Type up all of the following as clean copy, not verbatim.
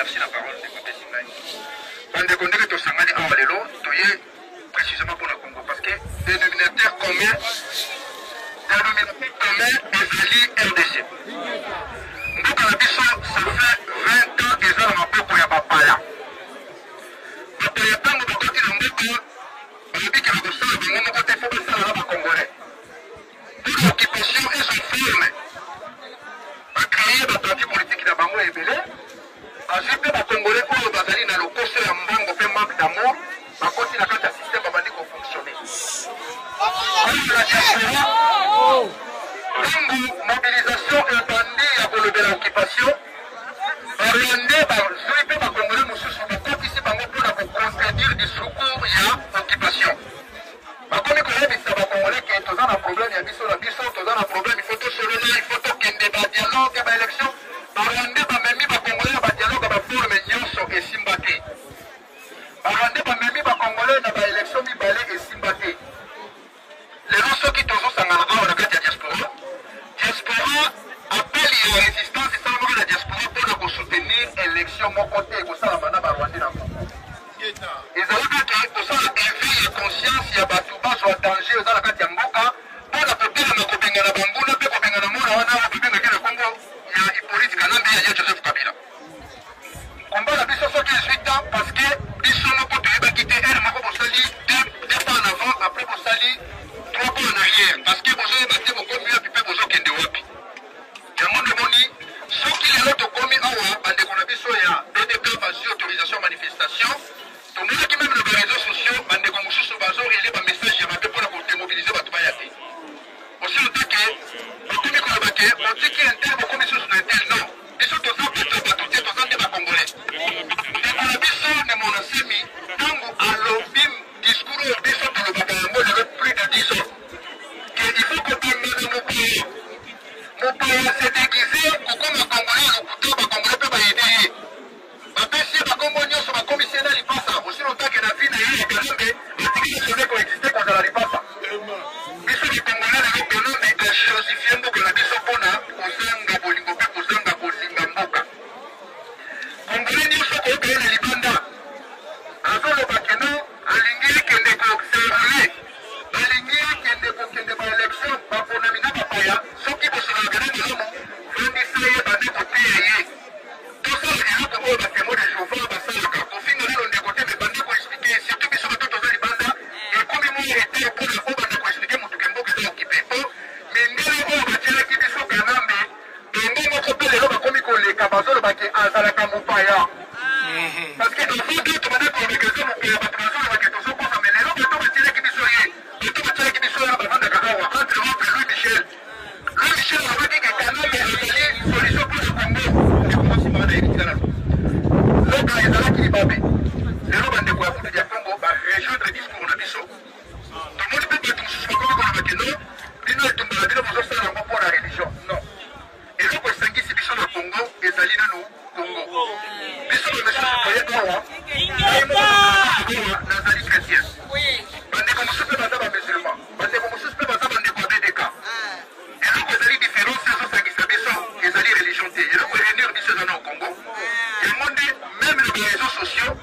merci la parole de côté Singaï. Bande Kondé to sangani awalelo toye précisément pour le Congo parce que dénominateur commun ezali RDC. Mboka na biso ça fait 20 ans eza na maboko ya bapaya. Bapaya tango bakoti na mboka babikela kosala bango moko te fo basala na bakongolais. Pour l'occupation ils sont fermes. Bakréer baparti politique na bango ebele. Azwi mpe bakongolais oyo bazali na lokoso ya mbongo mpe manque d'amour bakoti na kati ya système babandi kofonctionner. La diaspora ntango mobilisation ebandi ya kolobela occupation barwandais bazwi mpe bakongolais mosusu bakotisi bango mpona kocontredire discours ya occupation. Bakomi koyebisa bakongolais ke toza na problème ya biso na biso toza na problème il faut tosolola il faut tokende badialogue ya baélection barwandais bamemi bakongolais na badialogue ya baforme nyonso esimba te. Barwandais bamemi bakongolais na baélection mibale esimba te. Lelo soki tozosangana awa na kati ya diaspora appel ya résistance esalamaka na diaspora mpona kosoutenir élection moko te ekosalama na barwandais na Congo. Ezalaka ke kosala éveil ya conscience ya bato bazwa danger eza na kati ya mboka mpona kotelema kobengana bambuna mpe kobengana mona wana oyo babengaki na Congo ya Hippolyte Kanambe ya Joseph Kabila. Komba na biso soki ezwi temps parce que biso moko toyebaki te ere moko bosali deux pas en avant après bosali 3 pas en arrière parce que bozoyeba te bokomi wapi mpe bozokende wapi. Yango ndemoni soki lelo tokomi awa bandeko na biso ya BDK bazwi autorisation ya manifestation tomonaki meme na bareseau sociaux bandeko mosusu bazorele bamessage ya mabe mpona kodemobilize bato baya te osi otake bakomi koloba ke botiki intel bokomi susu na intel non biso toza bato bato te toza nde bakongolais ndeko na biso ne monasemi ntango alobi discours oyo biso tolobaka yango lelo plus de 10 ans ke il faut kotangana mopaya se déguise kokoma congolais lokuta bakongolais mpe bayede ye bapesi ye bakombo nyonso bakomisi ye na lipasa osi lotake na vi na ye ya Kanambe atiki sone koexiste kozala lipasa biso bakongolais lelo Kanambe achosifie mboka na biso mpona kozanga bolingo mpe kozanga kolinga mboka congolais nyonso koyoka ye na libanda azoloba keno alingi kende koservule balingi kende kokende baélection baponami na bapaya soki bosolaka na malamu vandisa ye bande koteya ye tosala eloko oyo batemo de chauffeur basalaka kofinga nano ndeko te me bande koexplike surtout biso bato toza libanda ekomi moyo ete mpona obanda koexplike motuke mboka eza okipe po mindele oyo batielaki biso Kanambe ende moko mpe lelo bakomi koleka bazolobaki azalaka mopaya parce que avant te tobanda communication mopaya bato bazolobaki tozokosa me lelo bato batielaki biso ye bato batielaki biso ya bavandaka awa entre autres Louis Michel alobaki ke Kanambe azali solution pour le Congo ekomosimaka na yebitika nano loka ezalaki libabe lelo bandeko ya kutu ya Congo barejoindre discours na biso tomoni mpe bato mosusu bakomi kolobaki no bino etumbala bino bozosala yango mpona religion non eloko esangisi biso na Congo ezali nano Congo biso bamesusu toye awa ngai moko nazali chrétien bandeko mosusu mpe baza bamusulman bandeko mosusu mpe baza bandeko ya BDK eloko ezali différence ezosangisa biso ezali religion te eloko erenir biso eza na Congo yango nde meme na bareseau sociaux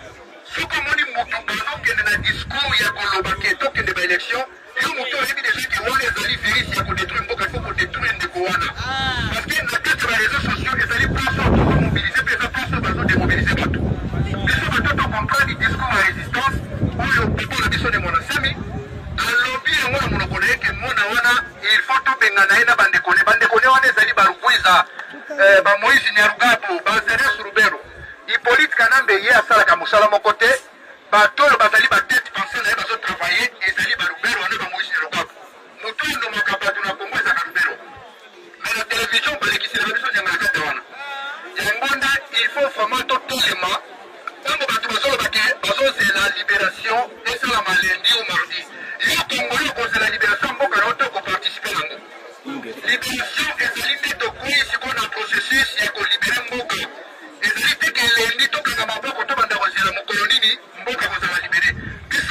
soki omoni motu bazokende na discours ya koloba ke tokende baélection yo motu oyebi deja ke wana ezali virus ya kodétruire mboka ifo kodétruire ndeko wana parce que na kati ya bareseau sociaux ezali place oyo tozomobilize mpe eza place oyo bazodemobilize bato biso bato tocomprendre discours ya résistance oyo papa na biso ne monasemi alobi yango na monoko na ye ke mona wana il faut tobengana ye na bandekone wana ezali barugwiza bamoïse Nyarugabo bazeres Rubero Hippolyte Kanambe ye asalaka mosala moko te bato oyo bazali batete pensé na ye bazotravaille ezali barubero wana bamoïse Nyarugabo moto ondomaka bato na Congo ezaka Rubero mais na télévision balekiselaka biso nyanga na kata wana yango nde il faut vraiment totelema ntango bato bazolobake bazozela libération esalama lundi ou mardi yo Congolais okozela libération mboka na oto koparticipe nango libération ezali nde tokoyi sikoyo na processus ya kolibere mboka ezali te ke lundi tokanga maboko tobanda kozela mokolo nini mboka kozala libere biso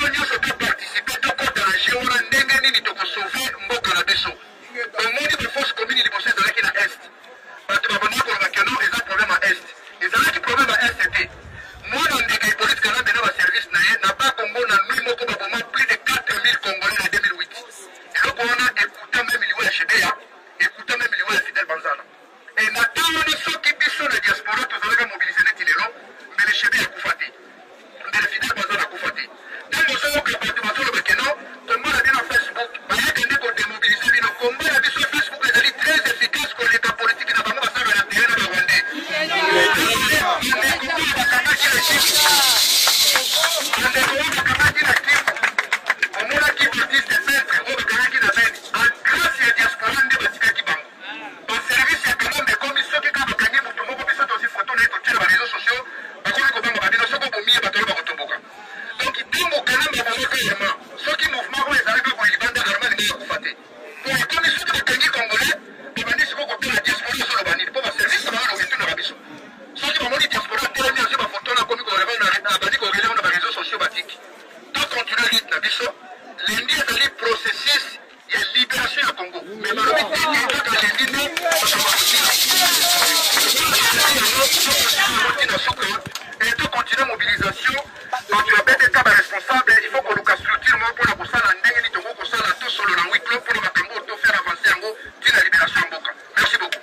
huis clos pour le makambo to faire avancer yango ti la libération ya mboka. Merci beaucoup.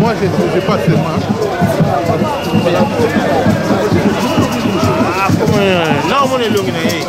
Moi, j'ai pas fait moi. Ah, como não, mano, ilumina aí.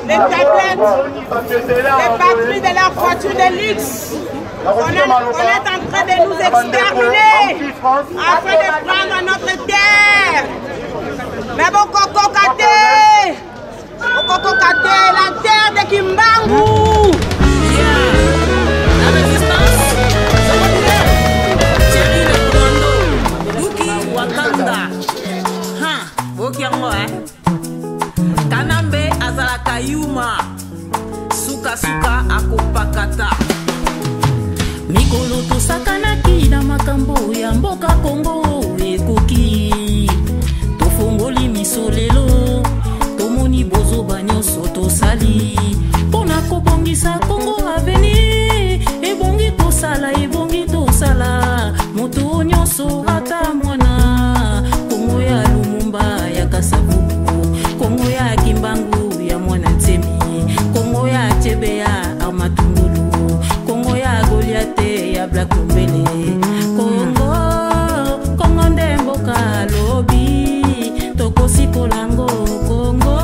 Les patries de la voiture de luxe. On est en train de nous exterminer afin de prendre notre terre. Mais bon Coco Kate, la terre de Kimbangu. La résistance, Thierry Le Kondo, Duki Wakanda. Bokiango Kanambe azalaka yuma. Suka suka akopakata. Mikolo tosakanaki na makambo ya mboka Kongo ekoki. Tofongoli miso lelo, tomoni bozoba nyonso tosali. Pona kobongisa Kongo avenir, ebongi tosala. Moto nyonso ata mwana. Kongo ya Lumumba ya Kasavubu, Kongo ya Kimbangu ya mwana Ntemi, Kongo ya Chebea Amatungulu, Kongo ya Goliate ya Black Lumbele. Kongo ndemboka lobi, tokosi kolango Kongo,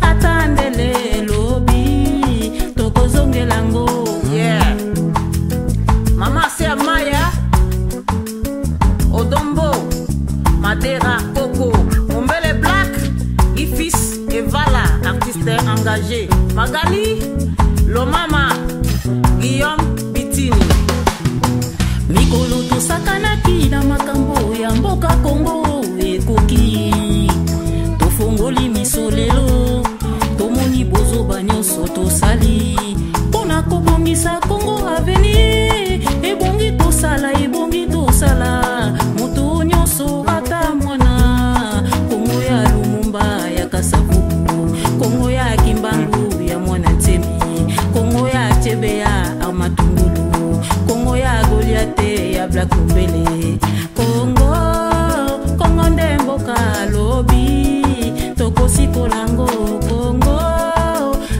atandele lobi, tokozongelango. Yeah. Mama c'est Maya, Odombo, Madera, Coco, Mombele Black, Ifis et Vala, artiste engagé. Magali, Lomama, Guillaume Bitini. Mikolo tosakanaki na makambo ya mboka Kongo ekoki. Tofongoli miso lelo, tomoni bozoba nyonso tosali. Pona kobongisa Kongo avenir, ebongi tosala. Moto nyonso ata mwana. Kongo ya Lumumba ya Kasavubu, Kongo ya Kimbangu ya mwana Ntemi, Kongo ya Chebea Amatungulu, Kongo ya Goliate ya Black Lumbele. Kongo ndemboka lobi, tokosi kolango Kongo,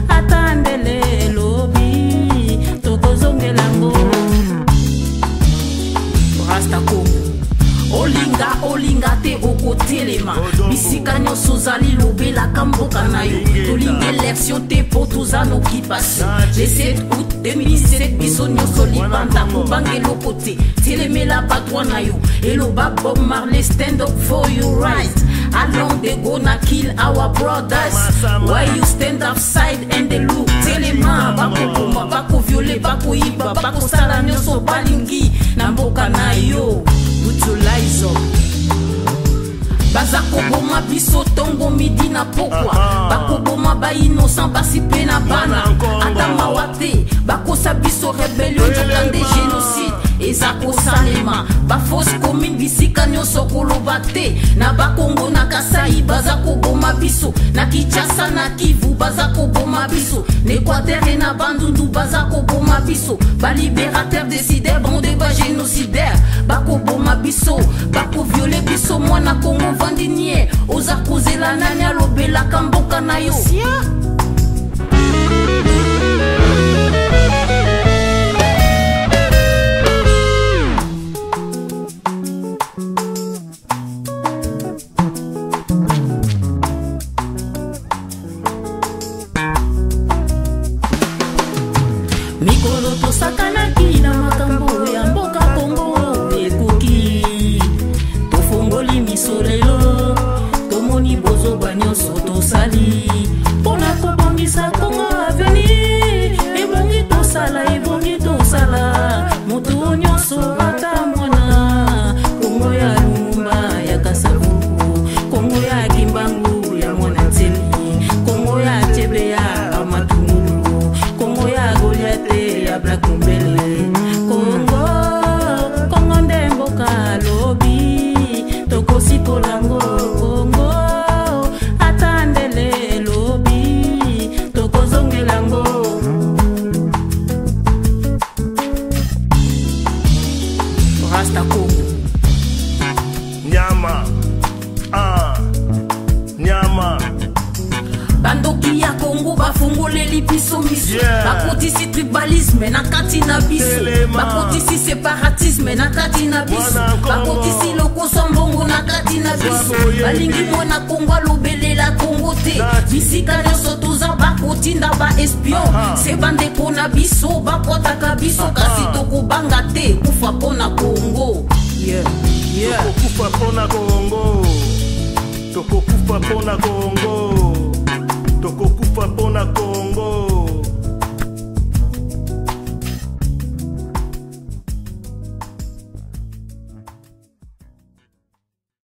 atandele lobi, tokozongelango. Rasta Kongo. Olinga te okotelema, bisika nyonso zali lobela kamboka na yo. Tolinga élection te po toza na occupation. Le 7 août 2017 biso nyonso libanda kobangela kote telemela batwa na yo. Eloba Bob Marley, stand up for your right. Along they gonna kill our brothers. Why you stand outside and they look? Telema bako bomba, bako viole, bako iba, bako sala nyonso balingi na mboka na yo. Put your lies up. Bazako boma biso tongo midi na pokwa. Bako boma ba innocent basi pe na bana. Adama wate bako sa biso rebellion jokande génocide. Ezako salema ba fausse commune bisika nyonso koloba koloba te. Na Bakongo na Kasai baza koboma biso. Na Kinshasa na Kivu baza koboma biso. Na Équateur et na Bandundu baza koboma biso. Ba libérateur décideur bande ba génocidaire. Bako boma biso, bako violer biso. Mwana Congo vandinier oza kozela nani alobela kamboka na yo. Mikolo tosakanaki na makambo ya mboka Congo ekoki. Tofongoli miso lelo, tomoni bozoba nyonso tosali. Pona kobongisa Congo avenir, ebongi tosala. Moto nyonso ata mwana. Congo ya Lumumba ya Kasavubu, Congo ya Kimbangu ya Mwana Nzeli, Congo ya Chebe ya Amatungulu, Congo ya Goliath ya Black Mbele. Congo ndemboka lobi, tokosi kolango. Congo atandele lobi, tokozongelango. Rasta Congo Nyama, nyama. bandoki ya Congo bafungoleli biso miso. Bakotisi tribalisme na kati na biso. Bakotisi separatisme na kati na biso. Bakotisi lokoso mbongo na kati na biso. Balingi mwana Congo alobelela Congo te. Bisika nyonso toza bakotinda ba espion. Se bandeko na biso bakotaka biso. Kasi tokobanga te kufa pona Congo. Tokokufa pona Congo. Tokokufa pona Congo. Tokokufa pona Congo.